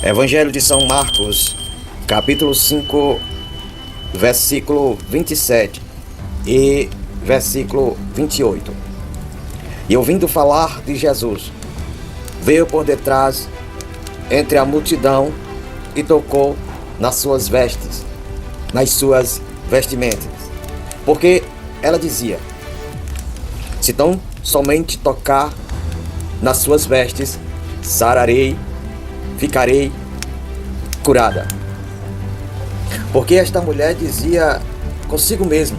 Evangelho de São Marcos, capítulo 5, versículo 27 e versículo 28. E ouvindo falar de Jesus, veio por detrás entre a multidão e tocou nas suas vestes, nas suas vestimentas. Porque ela dizia: se tão somente tocar nas suas vestes, sararei, ficarei curada. Porque esta mulher dizia consigo mesma,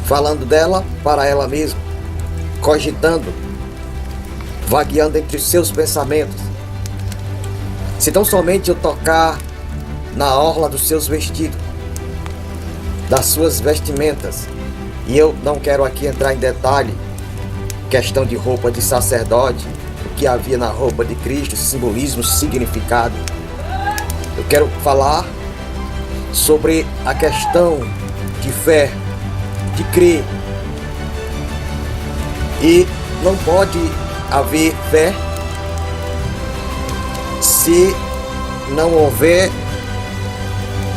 falando dela para ela mesma, cogitando, vagueando entre os seus pensamentos: se tão somente eu tocar na orla dos seus vestidos, das suas vestimentas. E eu não quero aqui entrar em detalhe, questão de roupa de sacerdote, o que havia na roupa de Cristo, simbolismo, significado. Eu quero falar sobre a questão de fé, de crer. E não pode haver fé se não houver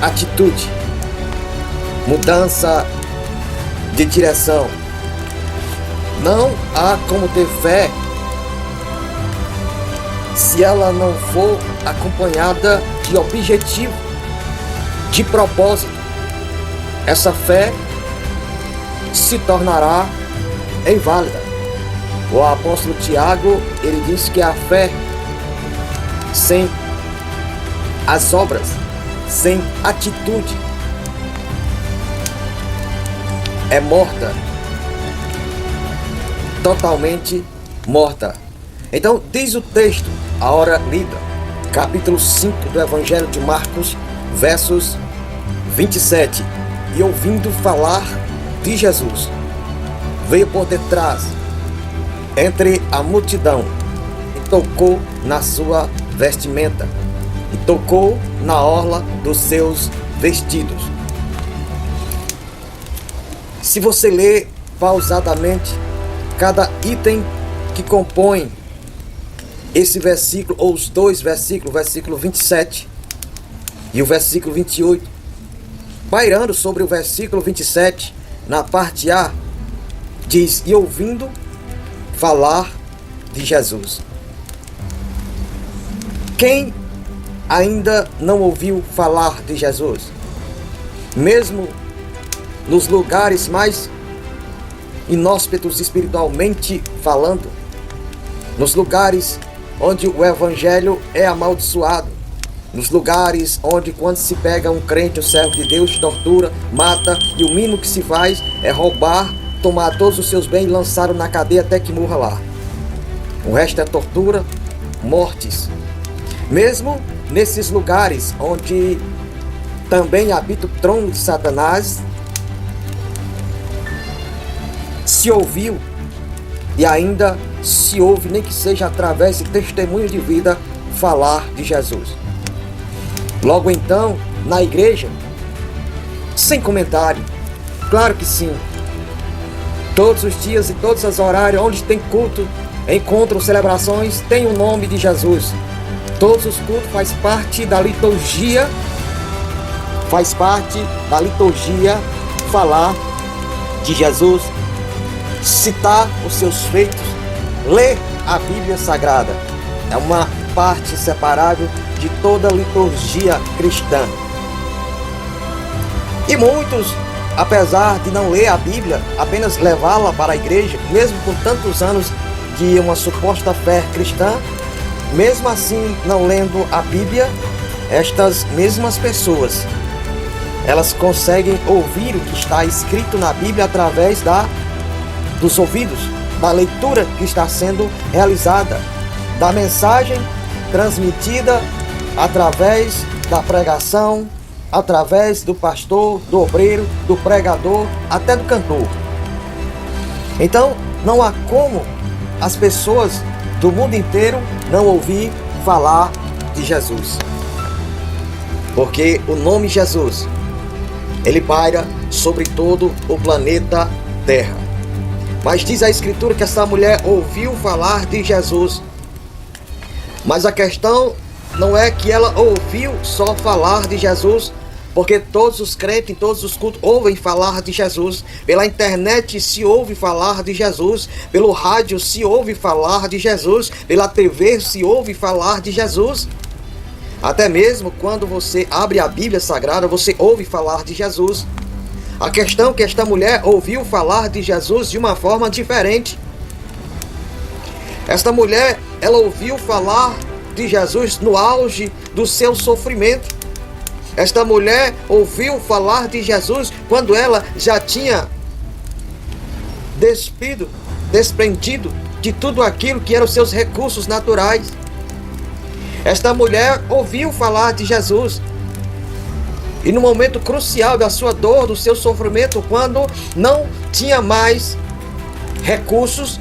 atitude, mudança de direção. Não há como ter fé se ela não for acompanhada de objetivo, de propósito. Essa fé se tornará inválida. O apóstolo Tiago, ele diz que a fé sem as obras, sem atitude, é morta, totalmente morta. Então diz o texto, a hora lida, capítulo 5 do Evangelho de Marcos, versos 27. E ouvindo falar de Jesus, veio por detrás, entre a multidão, e tocou na sua vestimenta, e tocou na orla dos seus vestidos. Se você ler pausadamente cada item que compõe esse versículo, ou os dois versículos, o versículo 27 e o versículo 28, pairando sobre o versículo 27, na parte A, diz: e ouvindo falar de Jesus. Quem ainda não ouviu falar de Jesus? Mesmo nos lugares mais inóspitos espiritualmente falando, nos lugares onde o evangelho é amaldiçoado, nos lugares onde, quando se pega um crente, um servo de Deus, tortura, mata, e o mínimo que se faz é roubar, tomar todos os seus bens e lançá-lo na cadeia até que morra lá. O resto é tortura, mortes. Mesmo nesses lugares onde também habita o trono de Satanás, se ouviu e ainda se ouve, nem que seja através de testemunho de vida, falar de Jesus. Logo então, na igreja, sem comentário, claro que sim, todos os dias e todos os horários onde tem culto, encontros, celebrações, tem o nome de Jesus. Todos os cultos faz parte da liturgia, falar de Jesus, citar os seus feitos, ler a Bíblia Sagrada. É uma parte separável de toda a liturgia cristã. E muitos, apesar de não ler a Bíblia, apenas levá-la para a igreja, mesmo com tantos anos de uma suposta fé cristã, mesmo assim não lendo a Bíblia, estas mesmas pessoas, elas conseguem ouvir o que está escrito na Bíblia através dos ouvidos, da leitura que está sendo realizada, da mensagem transmitida através da pregação, através do pastor, do obreiro, do pregador, até do cantor. Então, não há como as pessoas do mundo inteiro não ouvir falar de Jesus. Porque o nome Jesus, ele paira sobre todo o planeta Terra. Mas diz a Escritura que essa mulher ouviu falar de Jesus. Mas a questão não é que ela ouviu só falar de Jesus, porque todos os crentes em todos os cultos ouvem falar de Jesus. Pela internet se ouve falar de Jesus. Pelo rádio se ouve falar de Jesus. Pela TV se ouve falar de Jesus. Até mesmo quando você abre a Bíblia Sagrada, você ouve falar de Jesus. A questão é que esta mulher ouviu falar de Jesus de uma forma diferente. Esta mulher, ela ouviu falar de Jesus no auge do seu sofrimento. Esta mulher ouviu falar de Jesus quando ela já tinha desprendido de tudo aquilo que eram os seus recursos naturais. Esta mulher ouviu falar de Jesus. E no momento crucial da sua dor, do seu sofrimento, quando não tinha mais recursos,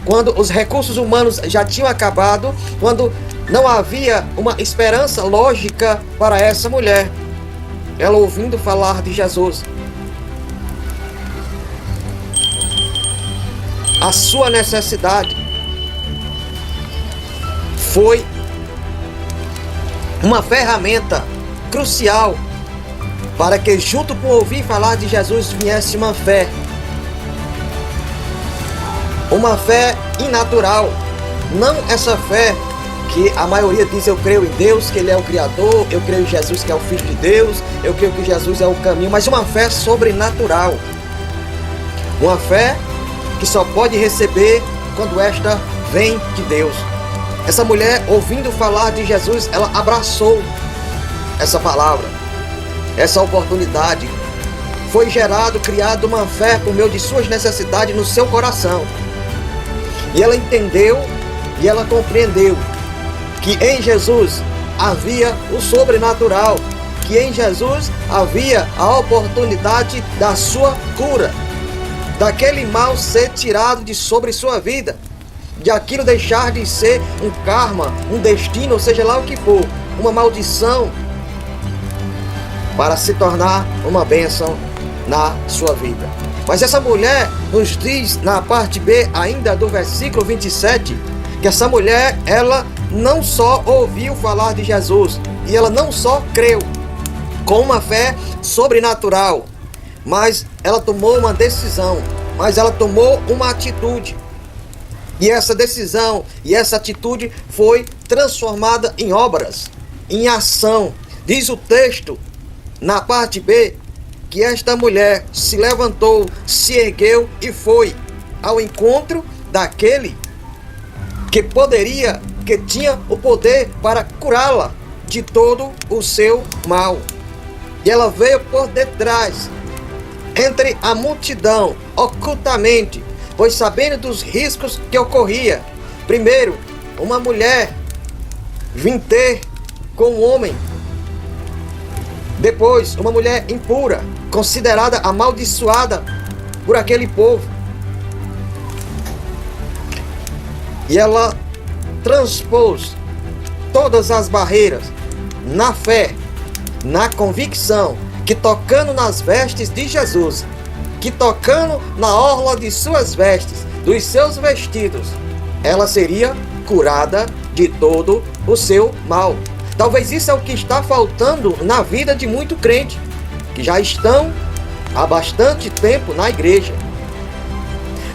quando os recursos humanos já tinham acabado, quando não havia uma esperança lógica para essa mulher, ela ouvindo falar de Jesus, a sua necessidade foi uma ferramenta crucial para que, junto com ouvir falar de Jesus, viesse uma fé inatural, não essa fé que a maioria diz: eu creio em Deus, que Ele é o Criador, eu creio em Jesus, que é o Filho de Deus, eu creio que Jesus é o caminho, mas uma fé sobrenatural, uma fé que só pode receber quando esta vem de Deus. Essa mulher, ouvindo falar de Jesus, ela abraçou essa palavra, essa oportunidade. Foi criado uma fé por meio de suas necessidades no seu coração. E ela entendeu e ela compreendeu que em Jesus havia o sobrenatural, que em Jesus havia a oportunidade da sua cura, daquele mal ser tirado de sobre sua vida, de aquilo deixar de ser um karma, um destino, ou seja lá o que for, uma maldição, para se tornar uma bênção na sua vida. Mas essa mulher nos diz na parte B ainda do versículo 27, que essa mulher, ela não só ouviu falar de Jesus, e ela não só creu com uma fé sobrenatural, mas ela tomou uma decisão, mas ela tomou uma atitude. E essa decisão e essa atitude foi transformada em obras, em ação. Diz o texto na parte B que esta mulher se levantou, se ergueu e foi ao encontro daquele que tinha o poder para curá-la de todo o seu mal. E ela veio por detrás, entre a multidão, ocultamente, pois sabendo dos riscos que ocorria. Primeiro, uma mulher vir ter com um homem. Depois, uma mulher impura, considerada amaldiçoada por aquele povo. E ela transpôs todas as barreiras na fé, na convicção, que tocando nas vestes de Jesus, que tocando na orla de suas vestes, dos seus vestidos, ela seria curada de todo o seu mal. Talvez isso é o que está faltando na vida de muito crente, que já estão há bastante tempo na igreja,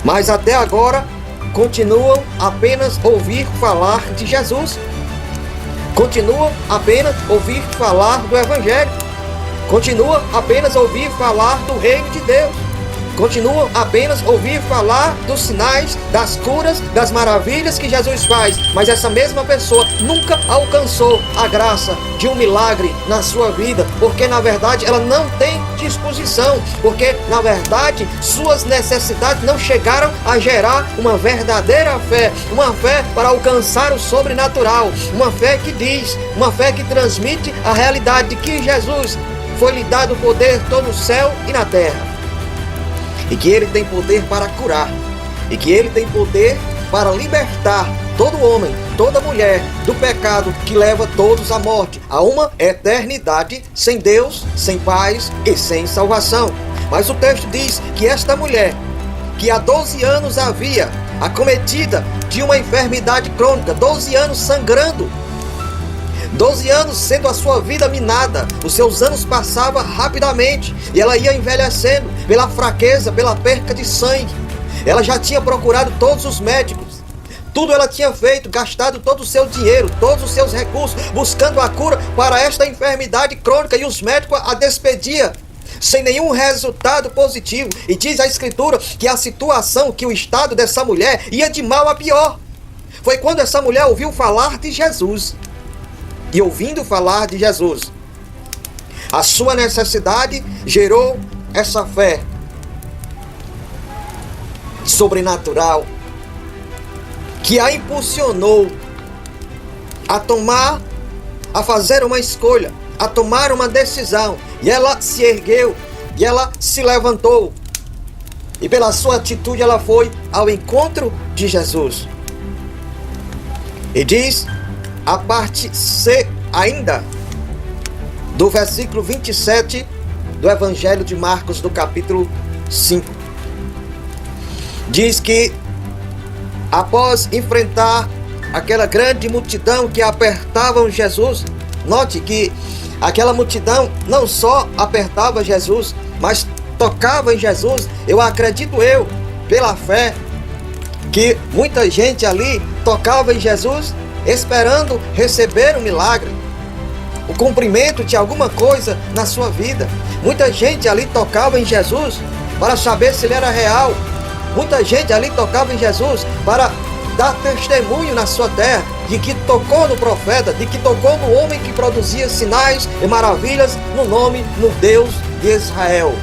mas até agora continuam apenas a ouvir falar de Jesus, continuam apenas a ouvir falar do Evangelho, continuam apenas a ouvir falar do reino de Deus, continuam apenas a ouvir falar dos sinais, das curas, das maravilhas que Jesus faz, mas essa mesma pessoa nunca alcançou a graça de um milagre na sua vida, porque na verdade ela não tem disposição, porque na verdade suas necessidades não chegaram a gerar uma verdadeira fé, uma fé para alcançar o sobrenatural, uma fé que diz, uma fé que transmite a realidade de que Jesus foi-lhe dado o poder todo no céu e na terra, e que Ele tem poder para curar, e que Ele tem poder para libertar todo homem, toda mulher do pecado que leva todos à morte, a uma eternidade sem Deus, sem paz e sem salvação. Mas o texto diz que esta mulher, que há 12 anos havia acometida de uma enfermidade crônica, 12 anos sangrando, 12 anos sendo a sua vida minada, os seus anos passavam rapidamente e ela ia envelhecendo pela fraqueza, pela perca de sangue. Ela já tinha procurado todos os médicos, tudo ela tinha feito, gastado todo o seu dinheiro, todos os seus recursos, buscando a cura para esta enfermidade crônica, e os médicos a despediam sem nenhum resultado positivo. E diz a Escritura que a situação, que o estado dessa mulher ia de mal a pior. Foi quando essa mulher ouviu falar de Jesus. E ouvindo falar de Jesus, a sua necessidade gerou essa fé sobrenatural que a impulsionou a fazer uma escolha, a tomar uma decisão. E ela se ergueu, e ela se levantou. E pela sua atitude ela foi ao encontro de Jesus. E diz a parte C ainda do versículo 27 do Evangelho de Marcos, do capítulo 5. Diz que após enfrentar aquela grande multidão que apertavam Jesus, note que aquela multidão não só apertava Jesus, mas tocava em Jesus. Eu acredito pela fé, que muita gente ali tocava em Jesus esperando receber um milagre, o cumprimento de alguma coisa na sua vida. Muita gente ali tocava em Jesus para saber se ele era real. Muita gente ali tocava em Jesus para dar testemunho na sua terra de que tocou no profeta, de que tocou no homem que produzia sinais e maravilhas no Deus de Israel.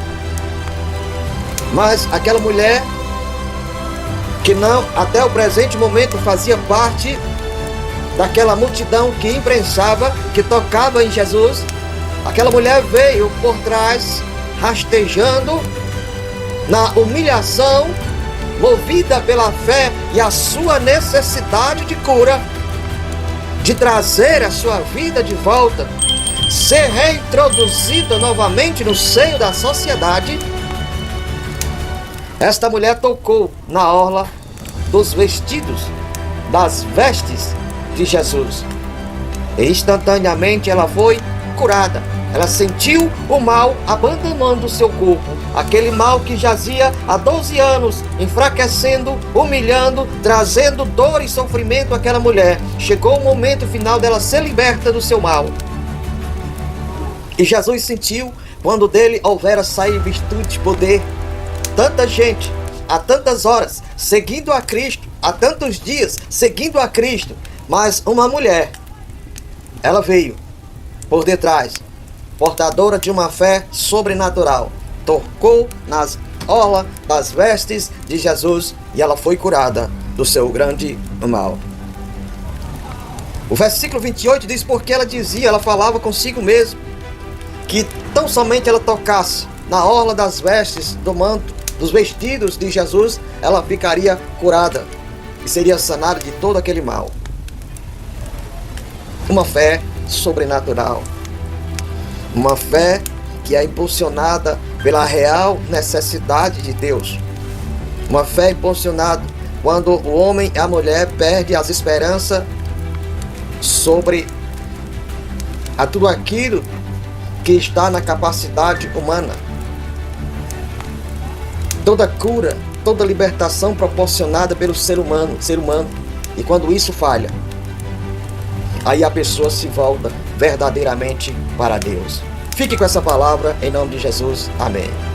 Mas aquela mulher que não, até o presente momento, fazia parte daquela multidão que imprensava, que tocava em Jesus, aquela mulher veio por trás, rastejando na humilhação, movida pela fé e a sua necessidade de cura, de trazer a sua vida de volta, ser reintroduzida novamente no seio da sociedade. Esta mulher tocou na orla dos vestidos, das vestes de Jesus, e instantaneamente ela foi curada. Ela sentiu o mal abandonando o seu corpo, aquele mal que jazia há 12 anos, enfraquecendo, humilhando, trazendo dor e sofrimento àquela mulher. Chegou o momento final dela ser liberta do seu mal. E Jesus sentiu quando dele houvera sair virtude de poder. Tanta gente, há tantas horas, seguindo a Cristo, há tantos dias, seguindo a Cristo, mas uma mulher, ela veio por detrás, portadora de uma fé sobrenatural, tocou nas orlas das vestes de Jesus e ela foi curada do seu grande mal. O versículo 28 diz: porque ela falava consigo mesma, que tão somente ela tocasse na orla das vestes do manto, dos vestidos de Jesus, ela ficaria curada e seria sanada de todo aquele mal. Uma fé sobrenatural. Uma fé que é impulsionada pela real necessidade de Deus. Uma fé impulsionada quando o homem e a mulher perdem as esperanças sobre a tudo aquilo que está na capacidade humana. Toda cura, toda libertação proporcionada pelo ser humano. E quando isso falha, aí a pessoa se volta verdadeiramente para Deus. Fique com essa palavra em nome de Jesus. Amém.